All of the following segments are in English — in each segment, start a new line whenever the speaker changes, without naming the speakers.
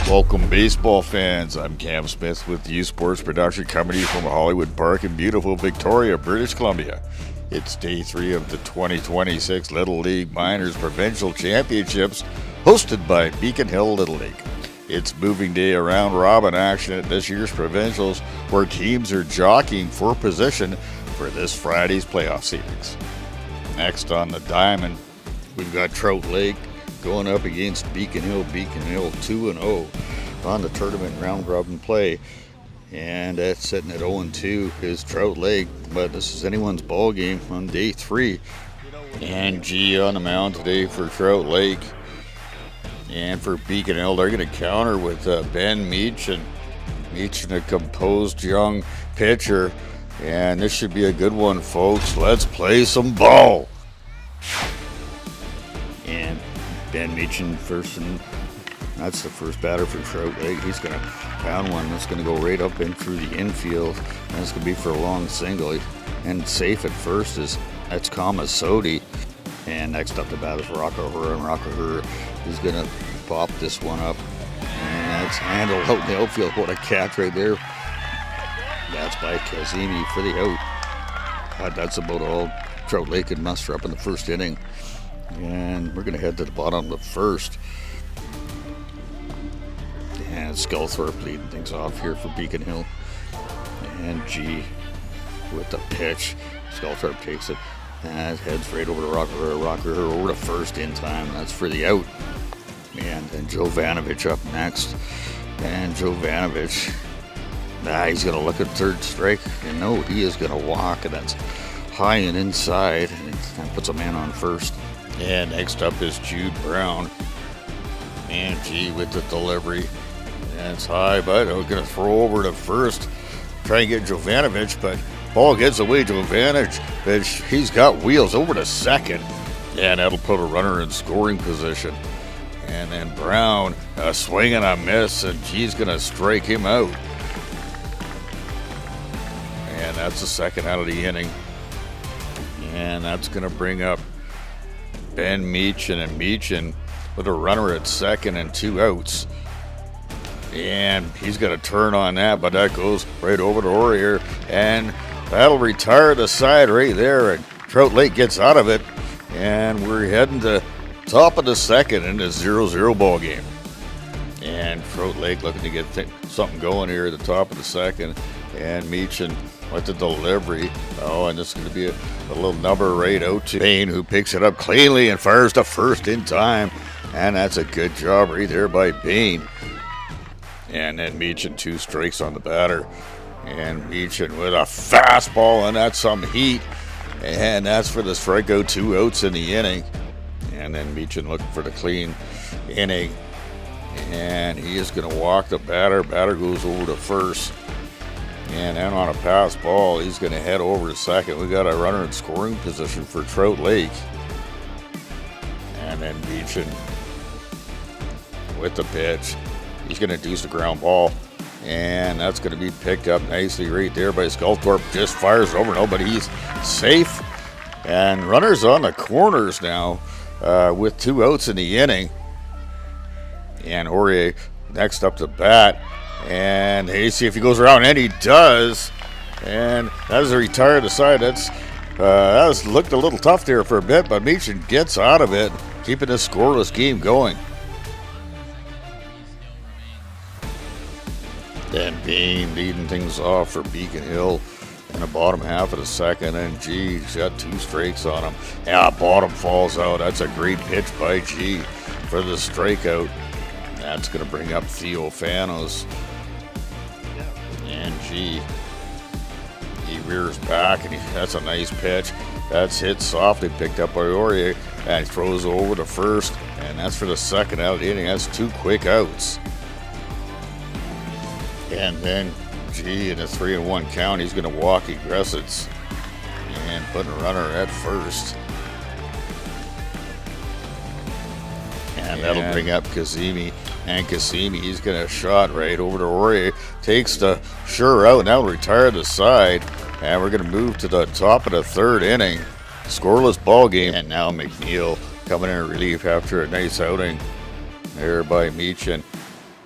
Welcome, baseball fans. I'm Cam Smith with the U Sports Production Company from Hollywood Park in beautiful Victoria, British Columbia. It's day 3 of the 2026 Little League Minors Provincial Championships, hosted by Beacon Hill Little League. It's moving day around robin action at this year's Provincials, where teams are jockeying for position for this Friday's playoff seedings. Next on the diamond, we've got Trout Lake going up against Beacon Hill. Beacon Hill 2-0 on the tournament round robin play, and that's sitting at 0-2 is Trout Lake, but this is anyone's ball game on day 3. And G on the mound today for Trout Lake, and for Beacon Hill they're going to counter with Ben Meachin, a composed young pitcher, and this should be a good one, folks. Let's play some ball. And Ben Meachin first, and that's the first batter for Trout Lake. He's going to pound one that's going to go right up in through the infield, and it's going to be for a long single. And safe at first that's Kamasodi. And next up to bat is Rockahur, and Rockahur is going to pop this one up, and that's handled out in the outfield. What a catch right there. That's by Kazimi for the out. That's about all Trout Lake could muster up in the first inning. And we're going to head to the bottom of the first. And Sculthorpe leading things off here for Beacon Hill. And G with the pitch. Sculthorpe takes it and heads right over to Rocker over to first in time. That's for the out. And then Jovanovich up next. And Jovanovich, he's going to look at third strike. And no, he is going to walk. And that's high and inside. And that puts a man on first. And next up is Jude Brown. And G with the delivery. That's high, but I'm going to throw over to first. Try and get Jovanovich, but ball gets away. Jovanovich, he's got wheels over to second. And that'll put a runner in scoring position. And then Brown, a swing and a miss, and G's going to strike him out. And that's the second out of the inning. And that's going to bring up Ben Meachin, and Meachin with a runner at second and 2 outs. And he's going to turn on that, but that goes right over to Aurier, and that'll retire the side right there, and Trout Lake gets out of it, and we're heading to top of the second in this 0-0 ball game. And Trout Lake looking to get something going here at the top of the second, and Meachin with the delivery. Oh, and this is going to be a little number right out to Payne, who picks it up cleanly and fires to first in time. And that's a good job right there by Payne. And then Meachin 2 strikes on the batter. And Meachin with a fastball, and that's some heat. And that's for the strikeout, 2 outs in the inning. And then Meachin looking for the clean inning. And he is going to walk the batter. Batter goes over to first. And then on a pass ball, he's going to head over to second. We got a runner in scoring position for Trout Lake. And then Meachin with the pitch. He's going to deuce the ground ball. And that's going to be picked up nicely right there by Sculthorpe. Just fires over. Nobody. He's safe. And runners on the corners now with 2 outs in the inning. And Aurier next up to bat. And hey, see if he goes around, and he does. And that is a retire the side. That looked a little tough there for a bit, but Meachin gets out of it, keeping this scoreless game going. Then Payne leading things off for Beacon Hill in the bottom half of the second, and G's got 2 strikes on him. Yeah, bottom falls out. That's a great pitch by G for the strikeout. That's going to bring up Theo Fanos. And G, he rears back, and that's a nice pitch. That's hit softly, picked up by Aurier, and he throws over to first, and that's for the second out of the inning. That's 2 quick outs. And then G in a 3-1 count, he's going to walk Egressits and put a runner at first. And that'll bring up Kazimi. And Kazimi, he's going to shot right over to Aurier. Takes the sure out, and that'll retire the side. And we're going to move to the top of the third inning. Scoreless ball game. And now McNeil coming in relief after a nice outing there by Meachin.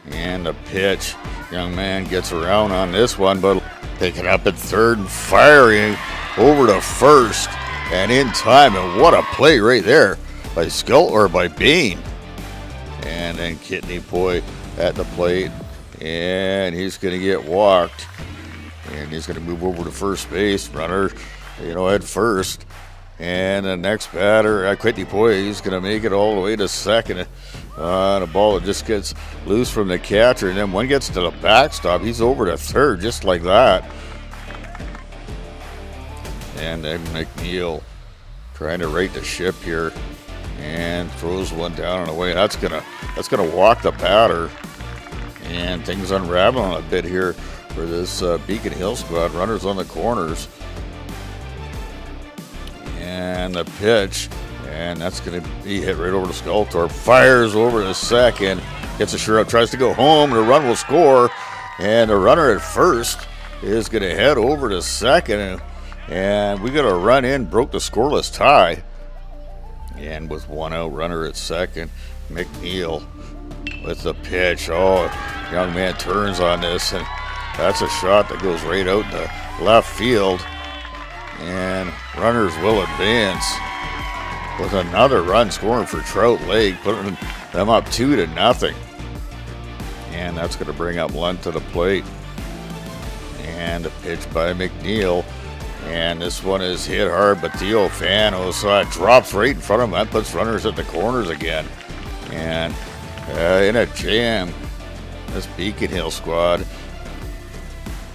And the pitch. Young man gets around on this one, but picking up at third and firing over to first. And in time, and what a play right there by by Bain. And then Kidney Boy at the plate. And he's going to get walked. And he's going to move over to first base. Runner, at first. And the next batter, Kidney Boy, he's going to make it all the way to second. The ball just gets loose from the catcher. And then one gets to the backstop. He's over to third just like that. And then McNeil trying to right the ship here. And throws one down and away. That's gonna walk the batter. And things unraveling a bit here for this Beacon Hill squad. Runners on the corners. And the pitch. And that's going to be hit right over to Sculthorpe. Fires over to second. Gets a sure up. Tries to go home. The run will score. And the runner at first is going to head over to second. And we got a run in. Broke the scoreless tie. And with one out, runner at second. McNeil with the pitch. Oh, young man turns on this. And that's a shot that goes right out to left field. And runners will advance with another run scoring for Trout Lake, putting them up 2-0. And that's going to bring up Lunt to the plate. And a pitch by McNeil. And this one is hit hard, but Theophano, so it drops right in front of him. That puts runners at the corners again. And in a jam, this Beacon Hill squad.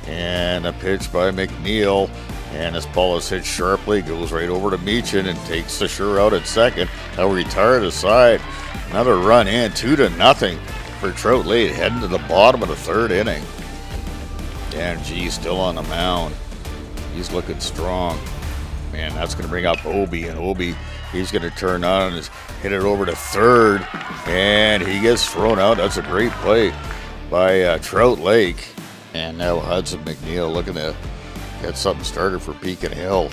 And a pitch by McNeil. And this ball is hit sharply, goes right over to Meechin and takes the sure out at second. Now retired aside. Another run in, 2-0 for Trout Lake, heading to the bottom of the third inning. And G still on the mound. He's looking strong. Man, that's going to bring up Obi. And Obi, he's going to turn on and hit it over to third. And he gets thrown out. That's a great play by Trout Lake. And now Hudson McNeil looking to get something started for Beacon Hill.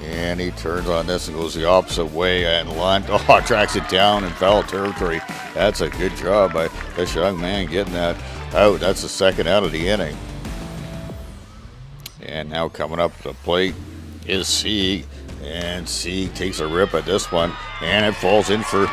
And he turns on this and goes the opposite way. And Lunt, tracks it down in foul territory. That's a good job by this young man getting that out. That's the second out of the inning. And now coming up to the plate is Sieg. And Sieg takes a rip at this one. And it falls in for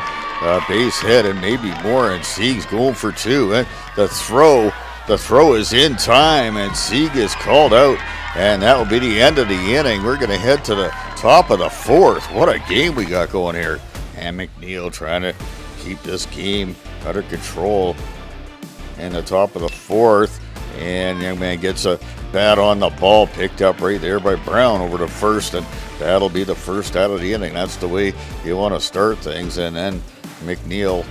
base hit and maybe more. And Sieg's going for two. And the throw is in time. And Sieg is called out. And that will be the end of the inning. We're going to head to the top of the fourth. What a game we got going here. And McNeil trying to keep this game under control in the top of the fourth. And young man gets a bat on the ball, picked up right there by Brown over to first. And that'll be the first out of the inning. That's the way you want to start things. And then McNeil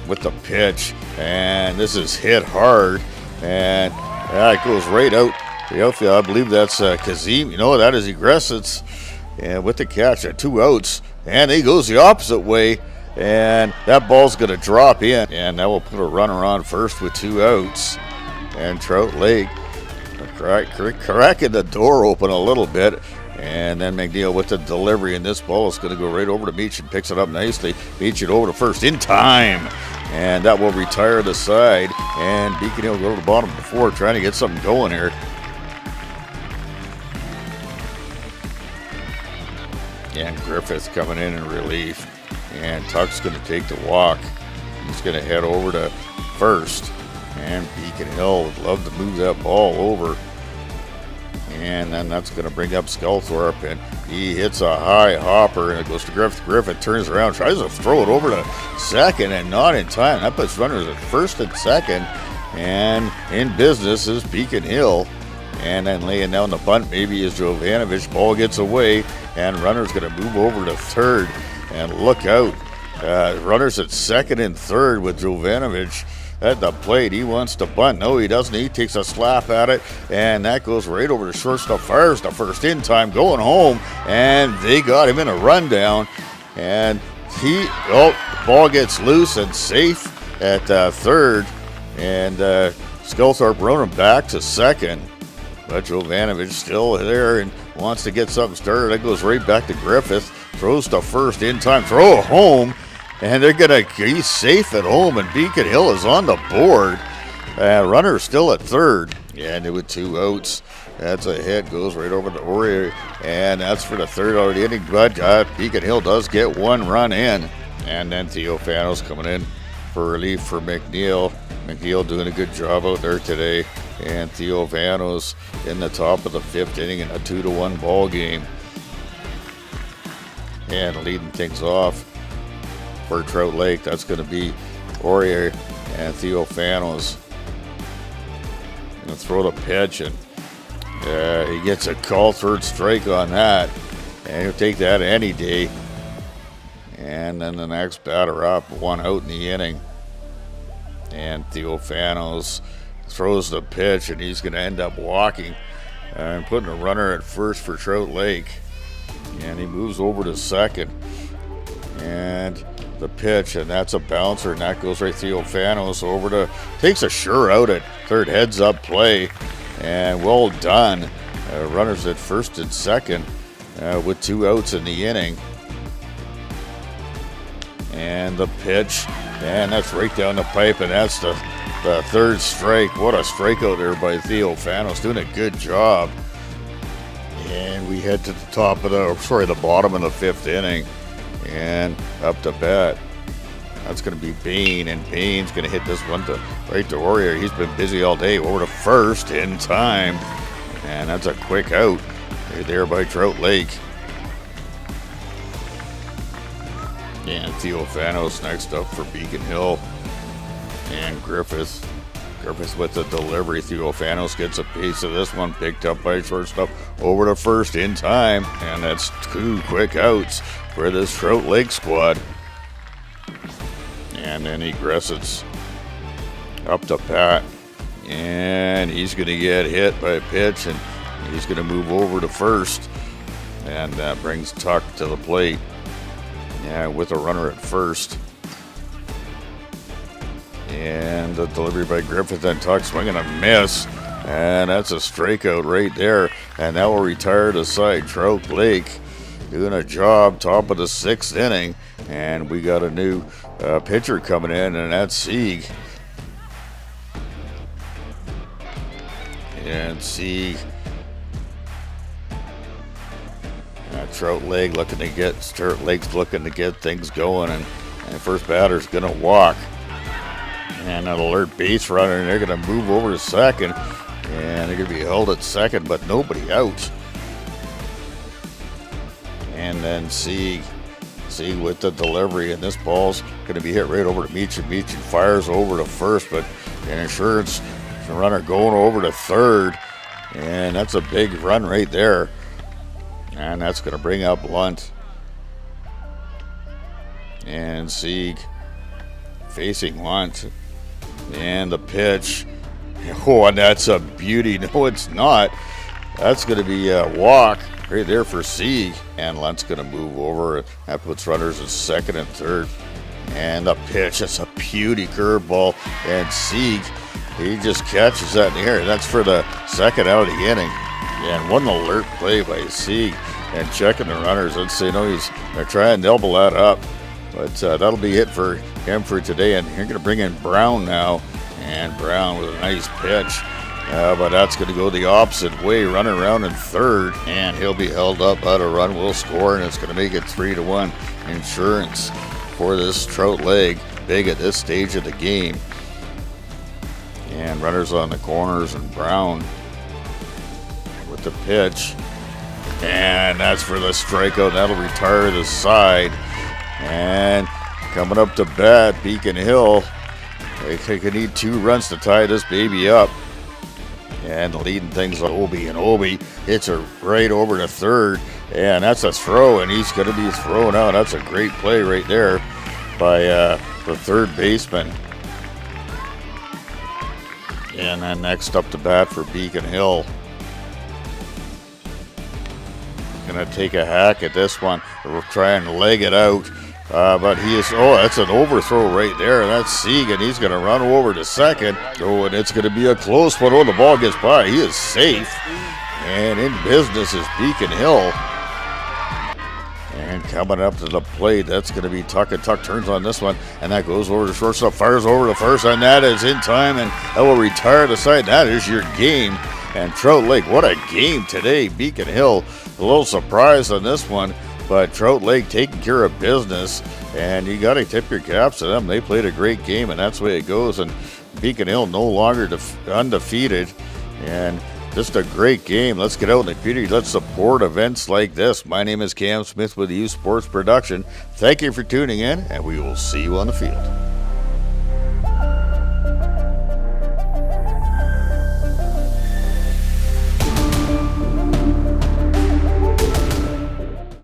with the pitch. And this is hit hard. And it goes right out. The outfield, I believe that's Kazim. That is Egresitz. And with the catch at 2 outs. And he goes the opposite way. And that ball's going to drop in. And that will put a runner on first with 2 outs. And Trout Lake cracking the door open a little bit. And then McNeil with the delivery. And this ball is going to go right over to Meechin. Picks it up nicely. Meechin over to first in time. And that will retire the side. And Beacon Hill go to the bottom of the fourth, trying to get something going here. And Griffith coming in relief. And Tuck's going to take the walk. He's going to head over to first. And Beacon Hill would love to move that ball over. And then that's going to bring up Sculthorpe. And he hits a high hopper. And it goes to Griffith. Griffith turns around, tries to throw it over to second. And not in time. That puts runners at first and second. And in business is Beacon Hill. And then laying down the bunt maybe is Jovanovic. Ball gets away. And runner's going to move over to third. And look out. Runners at second and third with Jovanovic at the plate. He wants to bunt. No, he doesn't. He takes a slap at it. And that goes right over to shortstop. Fires the first in time. Going home. And they got him in a rundown. And the ball gets loose and safe at third. And Sculthorpe running back to second. But Jovanovic still there and wants to get something started. That goes right back to Griffith. Throws to first in time. Throw home. And he's safe at home. And Beacon Hill is on the board. Runner still at third, and with 2 outs. That's a hit, goes right over the Oriole, and that's for the third out of the inning. But Beacon Hill does get 1 run in, and then Theophanos coming in for relief for McNeil. McNeil doing a good job out there today, and Theophanos in the top of the 5th inning in a 2-1 ball game. And leading things off for Trout Lake, that's going to be Oriole and Theophanos. Gonna throw the pitch, and he gets a call, 3rd strike on that, and he'll take that any day. And then the next batter up, 1 out in the inning, and Theophanos throws the pitch, and he's going to end up walking and putting a runner at first for Trout Lake. And he moves over to second, and the pitch, and that's a bouncer, and that goes right Theophanos over to, takes a sure out at third, heads up play, and well done. Runners at first and second with 2 outs in the inning. And the pitch, and that's right down the pipe, and that's the 3rd strike. What a strikeout there by Theophanos, doing a good job. And we head to the bottom of the 5th inning, and up to bat. That's going to be Bain, and Bain's going to hit this one right to Oriole. He's been busy all day, over to first in time, and that's a quick out right there by Trout Lake. And Theophanos next up for Beacon Hill, and Griffith with the delivery. Theophanos gets a piece of this one, picked up by shortstop, over to first in time, and that's 2 quick outs for this Trout Lake squad. And then Gressets up to bat, and he's going to get hit by a pitch, and he's going to move over to first, and that brings Tuck to the plate, with a runner at first. And the delivery by Griffith, and Tuck swinging a miss, and that's a strikeout right there, and that will retire the side. Trout Lake doing a job, top of the 6th inning, and we got a new pitcher coming in, and that's Sieg. And Sieg, Trout Lake's looking to get things going, and first batter's gonna walk, and an alert base runner, and they're gonna move over to second, and they're gonna be held at second, but nobody out. And then Sieg with the delivery, and this ball's going to be hit right over to Meach, and Meach fires over to first, but an insurance runner going over to third, and that's a big run right there, and that's going to bring up Lunt. And Sieg facing Lunt, and the pitch, and that's a beauty. No, it's not. That's going to be a walk right there for Sieg, and Lunt's going to move over. That puts runners at second and third. And the pitch, it's a beauty curveball, and Sieg, he just catches that in the air. That's for the 2nd out of the inning. And one alert play by Sieg, and checking the runners. Let's say they're trying to double that up, but that'll be it for him for today. And you're going to bring in Brown now, and Brown with a nice pitch. But that's going to go the opposite way, running around in third, and he'll be held up. Out a run will score, and it's going to make it 3-1 insurance for this Trout Lake. Big at this stage of the game. And runners on the corners, and Brown with the pitch, and that's for the strikeout. That'll retire the side. And coming up to bat, Beacon Hill. They could need 2 runs to tie this baby up. And leading things like Obi, and Obi hits her right over to third, and that's a throw, and he's going to be thrown out. That's a great play right there by the third baseman. And then next up to bat for Beacon Hill. Going to take a hack at this one. We'll try and leg it out. But that's an overthrow right there. That's Sieg, and he's going to run over to second. Oh, and it's going to be a close one. Oh, the ball gets by. He is safe. And in business is Beacon Hill. And coming up to the plate. That's going to be Tuck, and Tuck turns on this one, and that goes over to shortstop, fires over to first, and that is in time, and that will retire the side. That is your game. And Trout Lake, what a game today. Beacon Hill, a little surprised on this one, but Trout Lake taking care of business, and you got to tip your caps to them. They played a great game, and that's the way it goes. And Beacon Hill no longer undefeated, and just a great game. Let's get out in the community. Let's support events like this. My name is Cam Smith with the Youth Sports Production. Thank you for tuning in, and we will see you on the field.